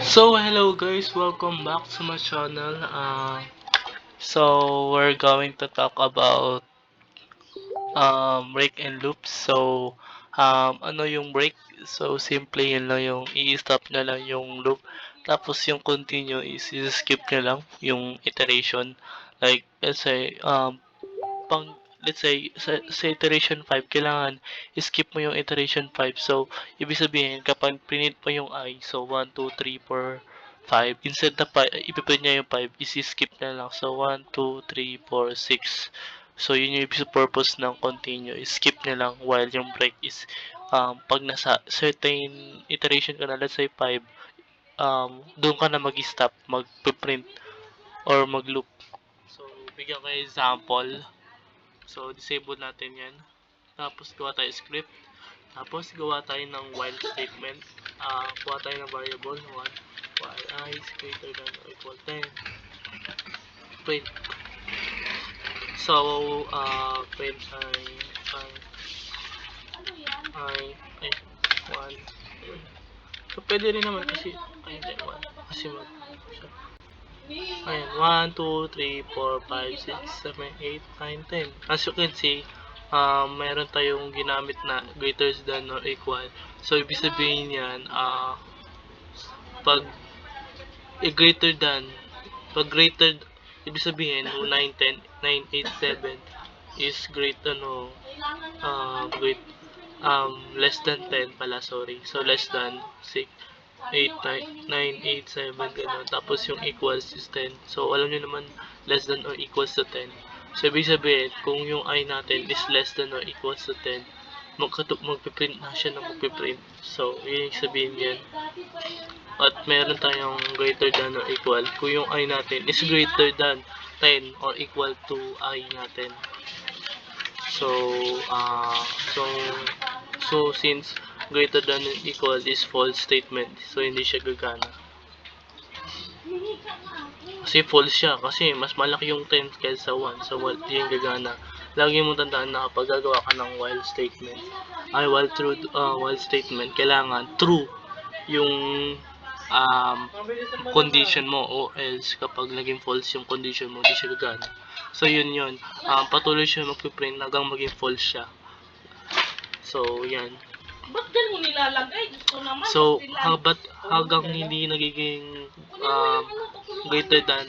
So hello guys, welcome back to my channel. So we're going to talk about break and loops. So ano yung break? So simple yun lang, yung i-stop na lang yung loop. Tapos yung continue is i-skip na lang yung iteration. Like let's say let's say sa iteration 5 kailangan skip mo yung iteration 5. So ibig sabihin kapag print mo yung I, so 1 2 3 4 5, instead na ipiprint niya yung 5, isi-skip na lang. So 1 2 3 4 6. So yun yung ibig purpose ng continue, skip na lang, while yung break is pag nasa certain iteration ka na, let's say 5, doon ka na mag-stop, mag-print or mag-loop. So bigyan ko example. So, disable natin yan. Tapos, gawa tayo script. Tapos, gawa tayo ng while statement. Kuha tayo ng variable 1. While I is greater than or equal 10. Print. So, print I, 1. So, pwede rin naman kasi, hindi, 1. Kasi ayan, 1, 2, 3, 4, 5, 6, 7, 8, 9, 10. As you can see, meron tayong ginamit na greater than or equal. So, ibig sabihin yan, pag greater than, ibig sabihin, 9, 10, 9, 8, 7 is greater, less than 10 pala, sorry. So, less than 6, 8, 9, 8, 7, gano'n. Tapos yung equals is 10. So, alam nyo naman, less than or equals to 10. So, ibig sabihin, kung yung I natin is less than or equals to 10, magpiprint na siya ng magpiprint. So, yun yung sabihin yan. At meron tayong greater than or equal. Kung yung I natin is greater than 10 or equal to I natin. So, since greater than or equal is false statement, so hindi siya gagana. Kasi false siya, kasi mas malaki yung 10 kaysa 1, so hindi yung gagana. Lagi mo tandaan na kapag gagawa ka ng while statement, while statement, kailangan true yung condition mo, o else kapag naging false yung condition mo, hindi siya gagana. So yun, patuloy siya magpiprint hanggang maging false siya. So yan. Ba't din mo nilalagay? Gusto naman. So hanggang hindi nagiging greater than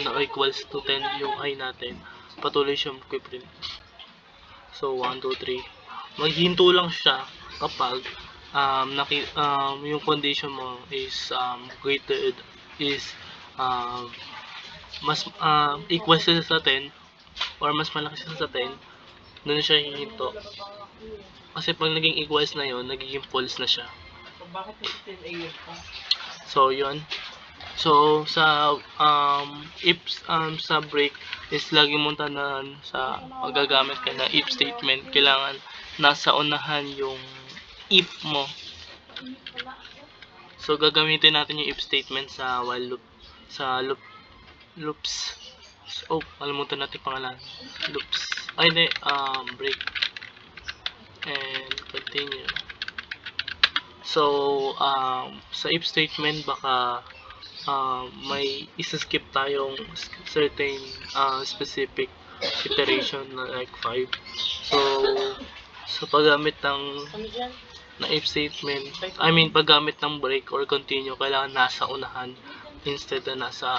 or equals to 10 yung I natin, patuloy siya magpiprint. So 1, 2, 3. Maghihinto lang siya kapag yung condition mo is greater is mas equal siya sa 10 or mas malaki siya sa 10, doon siya hihinto. Kasi pag naging equals na yon, nagiging false na siya. So yun. So sa sa break is lagi mong tandaan sa magagamit ka na if statement, kailangan nasa unahan yung if mo. So gagamitin natin yung if statement sa while loop, sa loops. Oh, kalimutan natin pangalan. Loops. Ay, hindi, break and continue. So sa if statement, baka may isa-skip tayong certain specific iteration na like 5. So paggamit ng if statement, paggamit ng break or continue, kailangan nasa unahan instead na nasa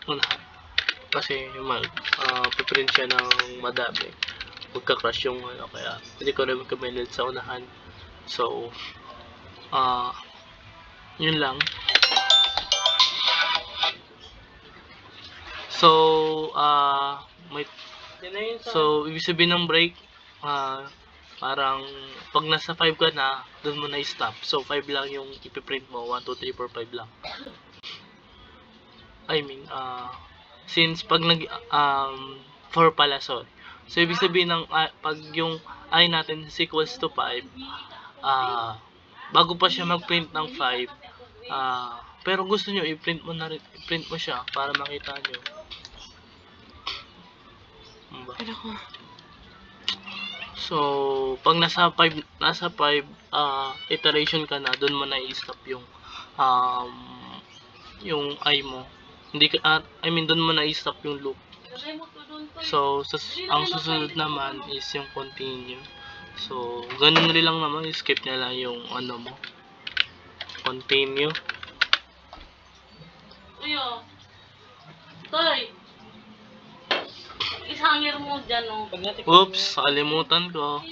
unahan. Kasi piprint siya ng madami, magka-crash yung kaya hindi ko rin recommended sa unahan. So yun lang. So ibig sabihin ng break, parang pag nasa 5 ka na, doon mo na i-stop. So 5 lang yung ipiprint mo, 1, 2, 3, 4, 5 lang. Since pag 4 pala, so ibig sabihin ng pag yung I natin is equals to 5, bago pa siya mag-print ng 5, pero gusto nyo i-print mo siya para makita nyo. So, pag nasa 5 iteration ka na, doon mo na i-stop um, yung I mo. Hindi ka, I mean, doon mo na i-stop yung loop. So, ang susunod naman is yung continue. So, ganun rin lang naman, skip na lang yung ano mo. Continue. Uyo. Toy. Isangir mo dyan, oh. Oops, kalimutan ko.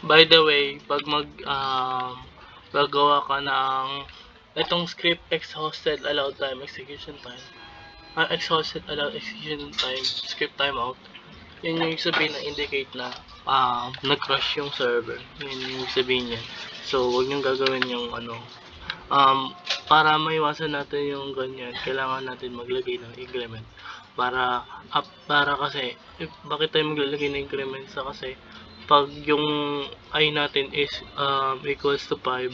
By the way, pag gagawa ka ng itong script exhausted allowed time execution time, exhausted allowed execution time, script timeout, yun yung sabihin na indicate na nag-crash yung server. Yun yung sabihin niya. So, huwag niyong gagawin yung para maiwasan natin yung ganyan, kailangan natin maglagay ng increment. Para kasi, bakit tayo maglalagay ng increment? Kasi, pag yung I natin is equals to 5,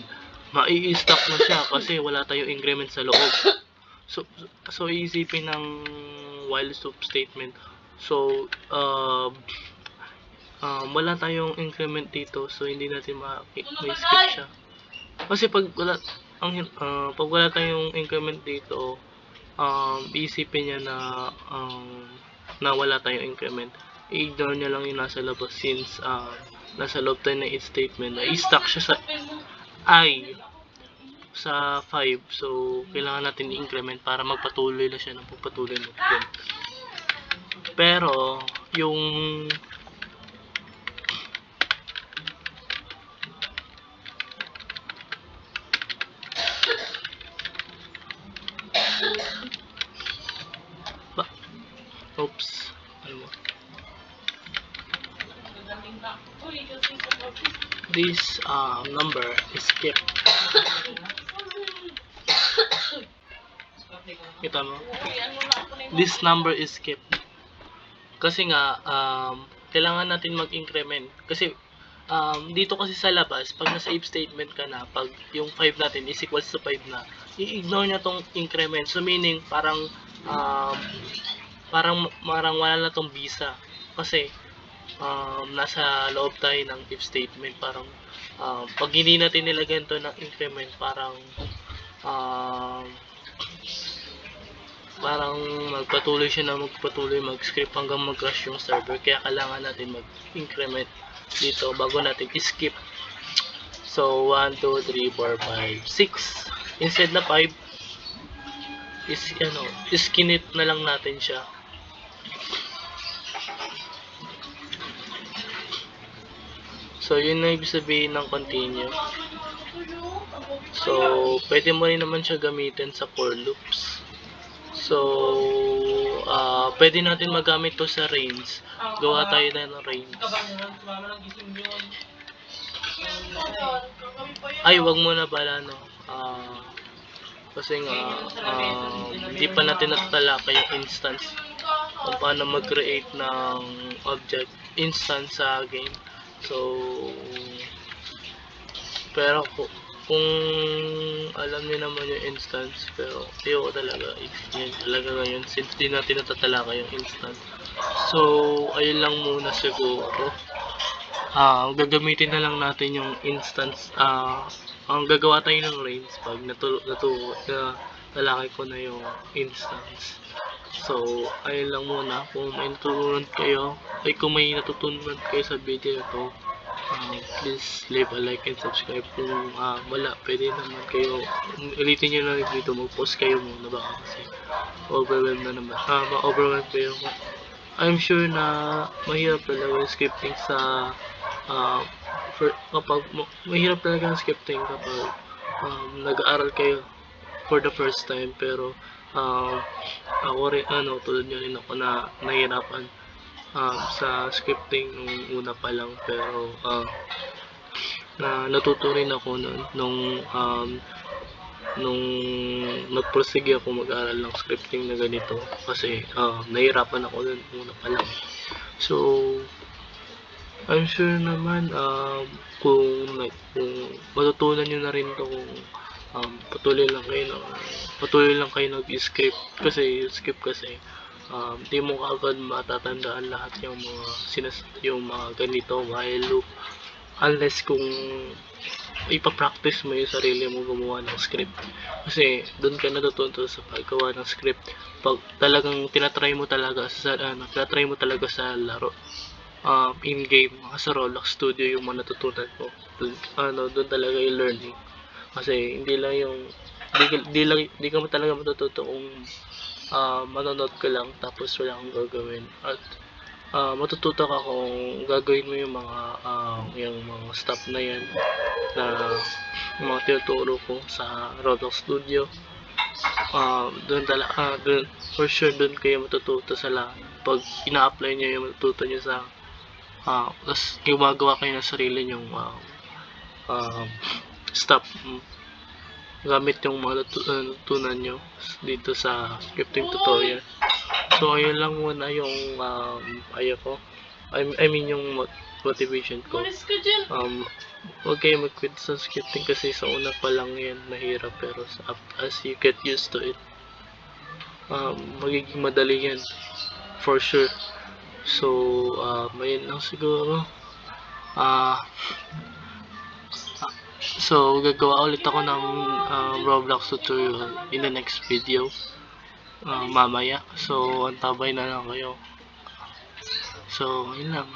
mai-stack na siya kasi wala tayong increment sa loob. So iisipin ng while loop statement. So, wala tayong increment dito, so hindi natin ma-skip siya. Kasi pag wala tayong increment dito, iisipin niya na wala tayong increment. I-ignore niya lang yung nasa labas since nasa loob tayo ng if statement na i-stack siya sa I sa 5. So, kailangan natin i-increment para magpatuloy na siya ng pagpatuloy natin. Pero, yung oops. This number is kept. Kita mo? This number is kept. Kasi nga, kailangan natin mag-increment. Kasi, dito kasi sa labas, pag nasa if statement ka na, pag yung 5 natin is equals to 5 na, i-ignore niya tong increment. So, meaning, parang wala na tong visa. Kasi, nasa loob tayo ng if statement. Parang, pag hindi natin nilagyan to ng increment, parang magpatuloy mag-script hanggang mag-crash yung server. Kaya kailangan natin mag-increment dito bago natin skip. So, 1, 2, 3, 4, 5, 6. Instead na 5, iskinip na lang natin siya. So, yun na ibig sabihin ng continue. So, pwede mo rin naman siya gamitin sa for loops. So, pwede natin magamit to sa range. Gawa tayo na ng range. Ay, wag mo na pala, no. Kasi nga, hindi pa natin natatalakay yung instance kung paano mag-create ng object instance sa game. So, pero kung alam niyo naman yung instance, pero ayoko talaga i-explain talaga ngayon since di natin natatalakay yung instance. So, ayun lang muna siguro. Gagamitin na lang natin yung instance. Ang gagawa tayo ng range pag natalakay ko na yung instance. So, ayun lang muna. Kung may natutunan kayo sa video ito, please leave a like and subscribe. Kung wala, pwede naman kayo ulitin nyo na dito, mag-post kayo muna baka kasi overwhelmed na naman. Ma-overwhelmed kayo. I'm sure na mahirap talaga yung scripting sa kapag mahirap talaga yung scripting kapag nag-aaral kayo for the first time. Pero ako rin, tulad nyo rin ako na nahihirapan sa scripting nung una pa lang, pero natuto rin ako nung nung nagpursige ako mag-aral ng scripting na ganito kasi nahirapan ako nun una pa lang. So, I'm sure naman kung matutunan nyo na rin to kung patuloy lang kayo nag-script kasi yung script kasi di mo kaagad matatandaan lahat yung mga ganito while loop unless kung ipapractice mo yung sarili mo gumawa ng script kasi doon ka natututo sa paggawa ng script pag talagang tinatry mo talaga sa laro in game sa Roblox Studio yung mga natutunan ko doon talaga yung learning kasi hindi lang yung di ka mo talaga matututo kung manonood ka lang tapos wala kang gagawin at matututo ka kung gagawin mo yung mga stuff na yan na mga tinuturo ko sa Roblox Studio. Doon for sure doon kayo matututo sa lahat pag ina-apply niyo yung matututo niyo sa tapos gumagawa kayo ng sarili nyong stuff gamit yung mga natutunan nyo dito sa scripting tutorial. So ayun lang muna yung ko I mean yung motivation ko. Malis ka dyan. Huwag kayo mag-quit sa scripting kasi sa una pa lang yan mahirap pero as you get used to it magiging madali yan for sure. So ayun lang siguro. So gagawa ulit ako ng Roblox tutorial in the next video mamaya. So antabay na lang kayo. So yun lang.